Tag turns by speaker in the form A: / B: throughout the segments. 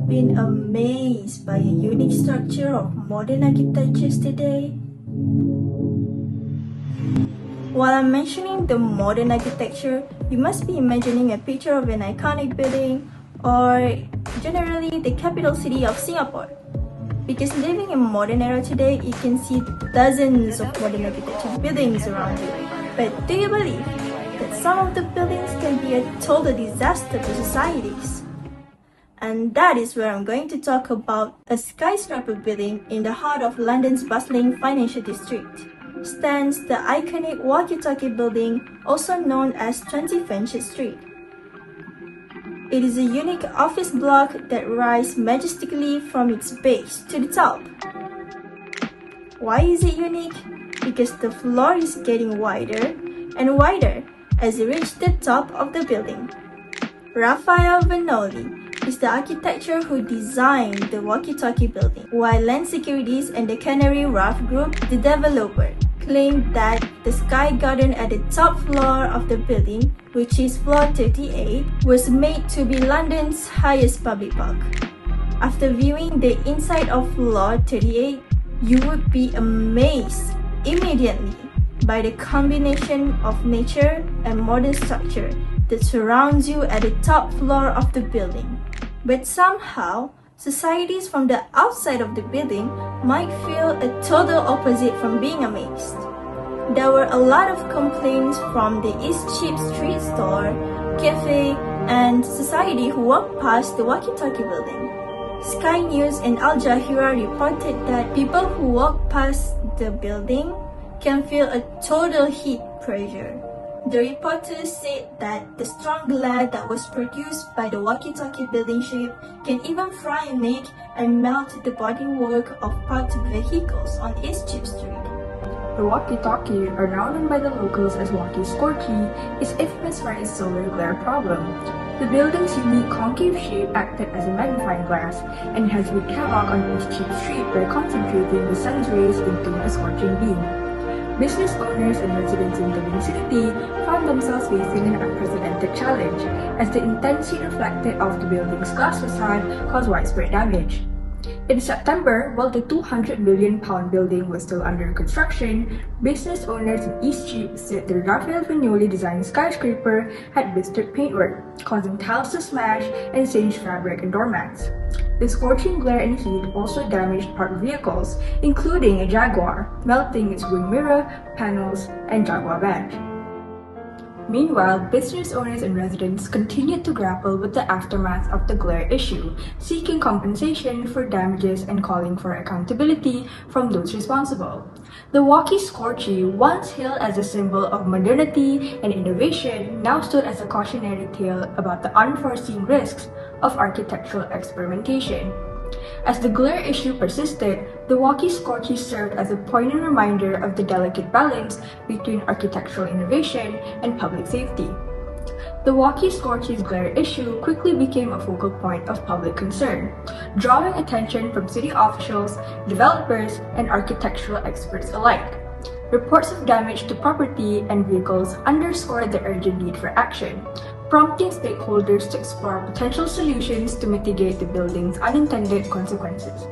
A: been amazed by a unique structure of modern architectures today? While I'm mentioning the modern architecture, you must be imagining a picture of an iconic building or generally the capital city of Singapore. Because living in modern era today, you can see dozens of modern architecture buildings around you. But do you believe that some of the buildings can be a total disaster to societies? And that is where I'm going to talk about a skyscraper building in the heart of London's bustling financial district. Stands the iconic Walkie-Talkie building, also known as 20 Fenchurch Street. It is a unique office block that rises majestically from its base to the top. Why is it unique? Because the floor is getting wider and wider as it reaches the top of the building. Raphael Vanoli is the architect who designed the Walkie-Talkie building, while Land Securities and the Canary Wharf Group, the developer, claimed that the Sky Garden at the top floor of the building, which is floor 38, was made to be London's highest public park. After viewing the inside of floor 38, you would be amazed immediately by the combination of nature and modern structure that surrounds you at the top floor of the building. But somehow, societies from the outside of the building might feel a total opposite from being amazed. There were a lot of complaints from the East Cheap Street store, cafe, and society who walked past the Walkie-Talkie building. Sky News and Al Jazeera reported that people who walk past the building can feel a total heat pressure. The reporters said that the strong glare that was produced by the Walkie-Talkie building shape can even fry a neck and melt the bodywork of parked vehicles on East Cheap Street.
B: The Walkie-Talkie, or now known by the locals as Walkie-Scorchy, is infamous for its solar glare problem. The building's unique concave shape acted as a magnifying glass and has wreaked havoc on East Cheap Street by concentrating the sun's rays into a scorching beam. Business owners and residents in the vicinity found themselves facing an unprecedented challenge, as the intense heat reflected off the building's glass facade caused widespread damage. In September, while the £200 million building was still under construction, business owners in East Cheap said the Raphael Vignoli designed skyscraper had blistered paintwork, causing tiles to smash and singed fabric and doormats. The scorching glare and heat also damaged parked vehicles, including a Jaguar, melting its wing mirror, panels, and Jaguar badge. Meanwhile, business owners and residents continued to grapple with the aftermath of the glare issue, seeking compensation for damages and calling for accountability from those responsible. The Walkie-Scorchy, once hailed as a symbol of modernity and innovation, now stood as a cautionary tale about the unforeseen risks of architectural experimentation. As the glare issue persisted, the Walkie-Scorchy served as a poignant reminder of the delicate balance between architectural innovation and public safety. The Walkie-Scorchy's glare issue quickly became a focal point of public concern, drawing attention from city officials, developers, and architectural experts alike. Reports of damage to property and vehicles underscored the urgent need for action, prompting stakeholders to explore potential solutions to mitigate the building's unintended consequences.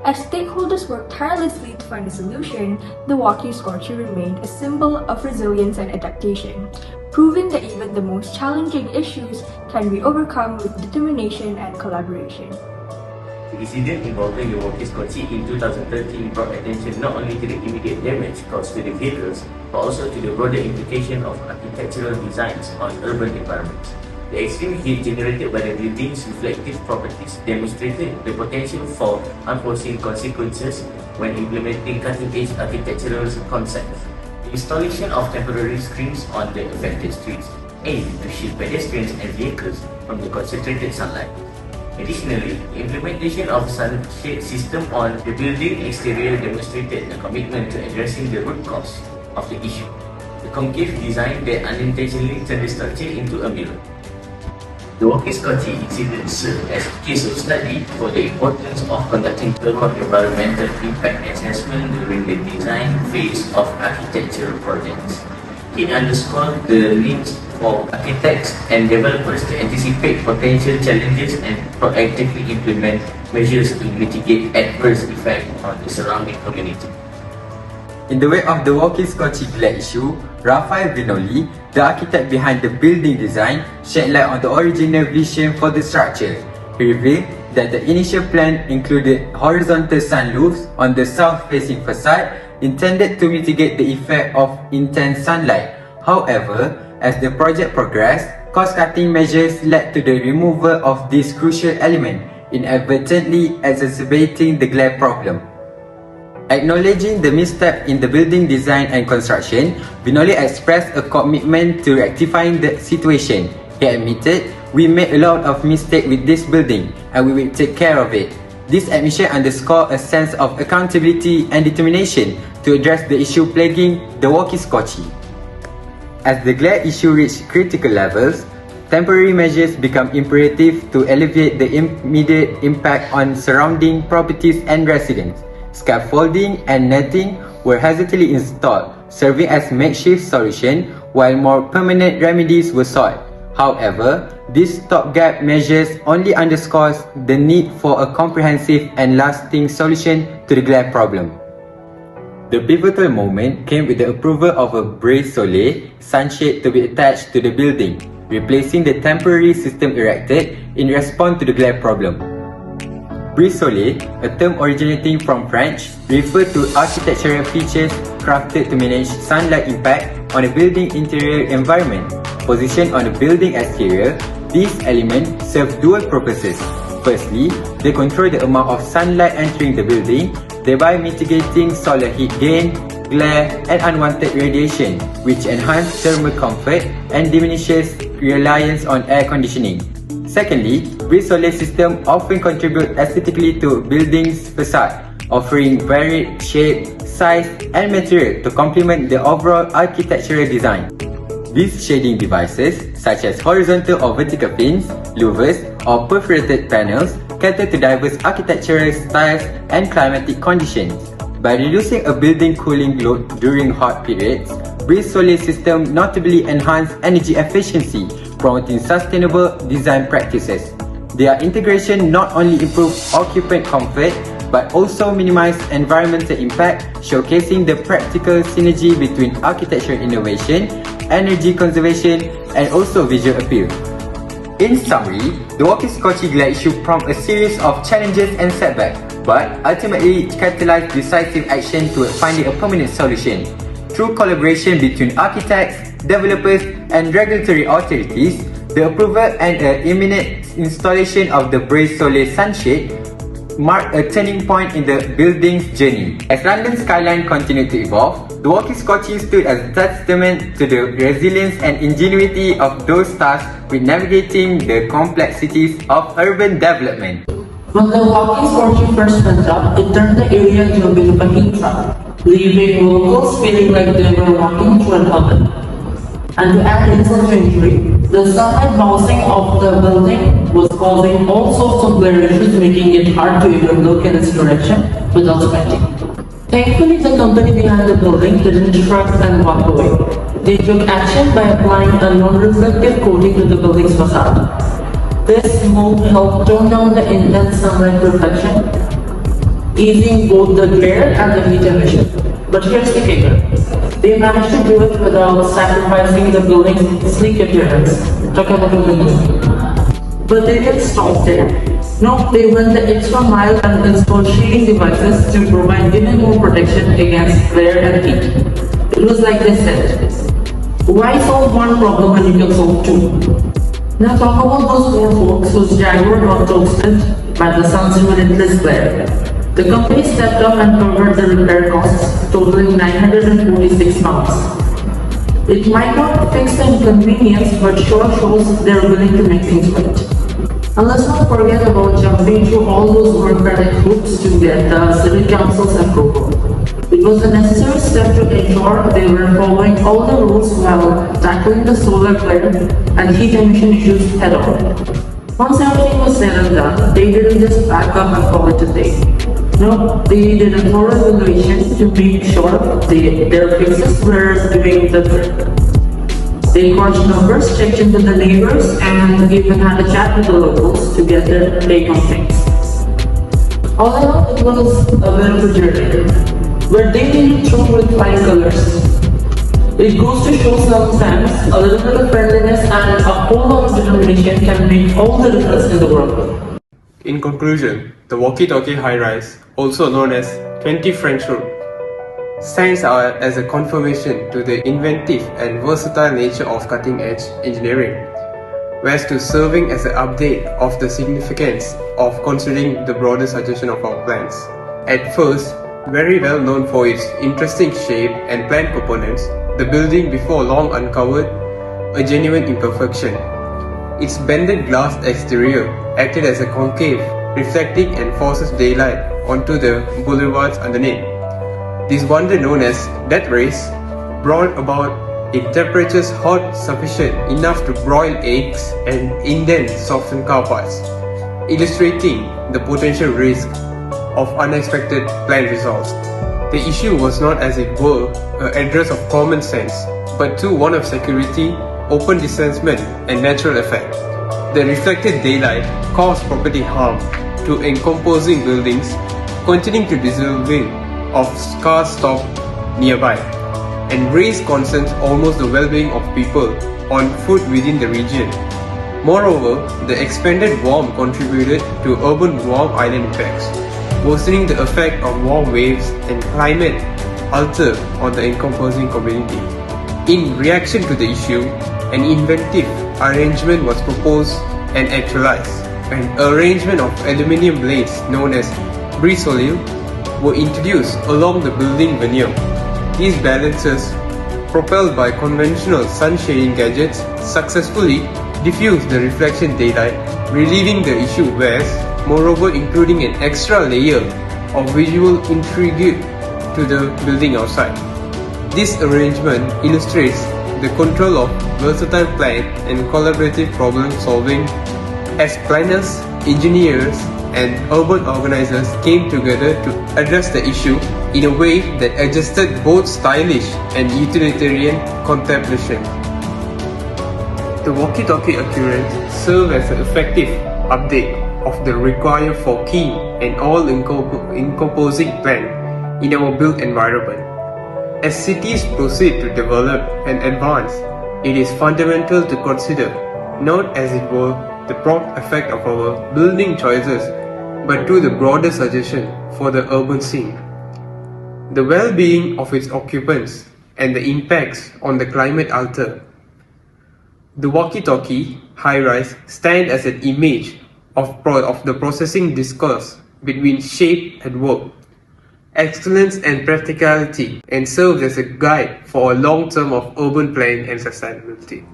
B: As stakeholders worked tirelessly to find a solution, the Walkie-Scorchy remained a symbol of resilience and adaptation, proving that even the most challenging issues can be overcome with determination and collaboration.
C: The incident involving the Walkie-Scorchy in 2013 brought attention not only to the immediate damage caused to the vehicles, but also to the broader implication of architectural designs on urban environments. The extreme heat generated by the building's reflective properties demonstrated the potential for unforeseen consequences when implementing cutting-edge architectural concepts. The installation of temporary screens on the affected streets aimed to shield pedestrians and vehicles from the concentrated sunlight. Additionally, the implementation of sunshade system on the building exterior demonstrated a commitment to addressing the root cause of the issue, the concave design that unintentionally turned the structure into a mirror. The Walkie-Talkie incident served as a case of study for the importance of conducting thorough environmental impact assessment during the design phase of architectural projects. It underscores the need for architects and developers to anticipate potential challenges and proactively implement measures to mitigate adverse effects on the surrounding community.
D: In the wake of the Walkie-Talkie glare issue, Raphael Vinoli, the architect behind the building design, shed light on the original vision for the structure. He revealed that the initial plan included horizontal sunroofs on the south-facing facade intended to mitigate the effect of intense sunlight. However, as the project progressed, cost-cutting measures led to the removal of this crucial element, inadvertently exacerbating the glare problem. Acknowledging the misstep in the building design and construction, Vinoli expressed a commitment to rectifying the situation. He admitted, "We made a lot of mistakes with this building and we will take care of it." This admission underscores a sense of accountability and determination to address the issue plaguing the Walkie-Talkie. As the glare issue reached critical levels, temporary measures become imperative to alleviate the immediate impact on surrounding properties and residents. Scaffolding and netting were hastily installed, serving as makeshift solution, while more permanent remedies were sought. However, these stopgap measures only underscores the need for a comprehensive and lasting solution to the glare problem. The pivotal moment came with the approval of a brise soleil sunshade to be attached to the building, replacing the temporary system erected in response to the glare problem. Brise soleil, a term originating from French, refers to architectural features crafted to manage sunlight impact on a building interior environment. Positioned on the building exterior, these elements serve dual purposes. Firstly, they control the amount of sunlight entering the building, thereby mitigating solar heat gain, glare, and unwanted radiation, which enhance thermal comfort and diminishes reliance on air conditioning. Secondly, brise soleil system often contribute aesthetically to buildings' facade, offering varied shape, size, and material to complement the overall architectural design. These shading devices, such as horizontal or vertical pins, louvers, or perforated panels, cater to diverse architectural styles and climatic conditions. By reducing a building cooling load during hot periods, brise soleil system notably enhance energy efficiency, promoting sustainable design practices. Their integration not only improves occupant comfort but also minimizes environmental impact, showcasing the practical synergy between architectural innovation, energy conservation, and also visual appeal. In summary, the Walkie-Talkie glare issue prompted a series of challenges and setbacks, but ultimately catalyzed decisive action toward finding a permanent solution. Through collaboration between architects, developers, and regulatory authorities, the approval and imminent installation of the brise soleil sunshade marked a turning point in the building's journey. As London's skyline continued to evolve, the Walkie-Talkie stood as a testament to the resilience and ingenuity of those tasked with navigating the complexities of urban development.
E: When the Walkie-Talkie first went up, it turned the area into a bit of a heat trap, leaving locals feeling like they were walking through an oven. And to add insult to injury, the sunlight bouncing off the building was causing all sorts of glare issues, making it hard to even look in its direction without sweating. Thankfully, the company behind the building didn't shrug and walk away. They took action by applying a non-reflective coating to the building's facade. This move helped tone down the intense sunlight reflection, easing both the glare and the heat emission. But here's the kicker. They managed to do it without sacrificing the building's sleek appearance. Talk about a window. But they didn't stop there. No, they went the extra mile and installed shading devices to provide even more protection against glare and heat. It was like they said, why solve one problem when you can solve two? Now talk about those poor folks whose Jaguar got toasted by the sun's relentless glare. The company stepped up and covered the repair costs, totaling £946. It might not fix the inconvenience, but sure shows they're willing to make things right. And let's not forget about jumping through all those bureaucratic hoops to get the city council's approval. It was a necessary step to ensure they were following all the rules while tackling the solar glare and heat emission issues head on. Once everything was said and done, they didn't just back up and call it a day. No, they did a thorough evaluation to make sure their fixes were doing the trick. They crunch numbers, checked into the neighbors, and even had a chat with the locals to get their take on things. All in all, it was a bit of a journey. We're dating through with flying colors. It goes to show sometimes a little bit of friendliness and a whole lot of determination can make all the difference in the world.
F: In conclusion, the Walkie-Talkie high-rise, also known as 20 French Road, stands out as a confirmation to the inventive and versatile nature of cutting-edge engineering, whereas to serving as an update of the significance of considering the broader suggestion of our plans. At first, very well known for its interesting shape and plan components, the building before long uncovered a genuine imperfection. Its bended glass exterior acted as a concave, reflecting and forces daylight onto the boulevards underneath. This wonder known as death rays brought about in temperatures hot sufficient enough to broil eggs and indent softened car parts, illustrating the potential risk of unexpected plant results. The issue was not, as it were, an address of common sense, but to one of security, open distancement, and natural effect. The reflected daylight caused property harm to encompassing buildings, continuing to dissolving of cars stopped nearby, and raised concerns almost the well-being of people on foot within the region. Moreover, the expanded warmth contributed to urban warm island impacts, worsening the effect of warm waves and climate alter on the encompassing community. In reaction to the issue, an inventive arrangement was proposed and actualized. An arrangement of aluminium blades known as brise-soleil were introduced along the building veneer. These balances, propelled by conventional sun shading gadgets, successfully diffused the reflection daylight, relieving the issue whereas moreover including an extra layer of visual intrigue to the building outside. This arrangement illustrates the control of versatile plan and collaborative problem solving as planners, engineers, and urban organizers came together to address the issue in a way that adjusted both stylish and utilitarian contemplation. The Walkie-Talkie occurrence served as an effective update of the required for key and all-encompassing plan in our built environment. As cities proceed to develop and advance, it is fundamental to consider, not as it were, the prompt effect of our building choices, but to the broader suggestion for the urban scene. The well-being of its occupants and the impacts on the climate alter. The Walkie-Talkie high-rise stand as an image of the processing discourse between shape and work, excellence and practicality, and serves as a guide for a long term of urban planning and sustainability.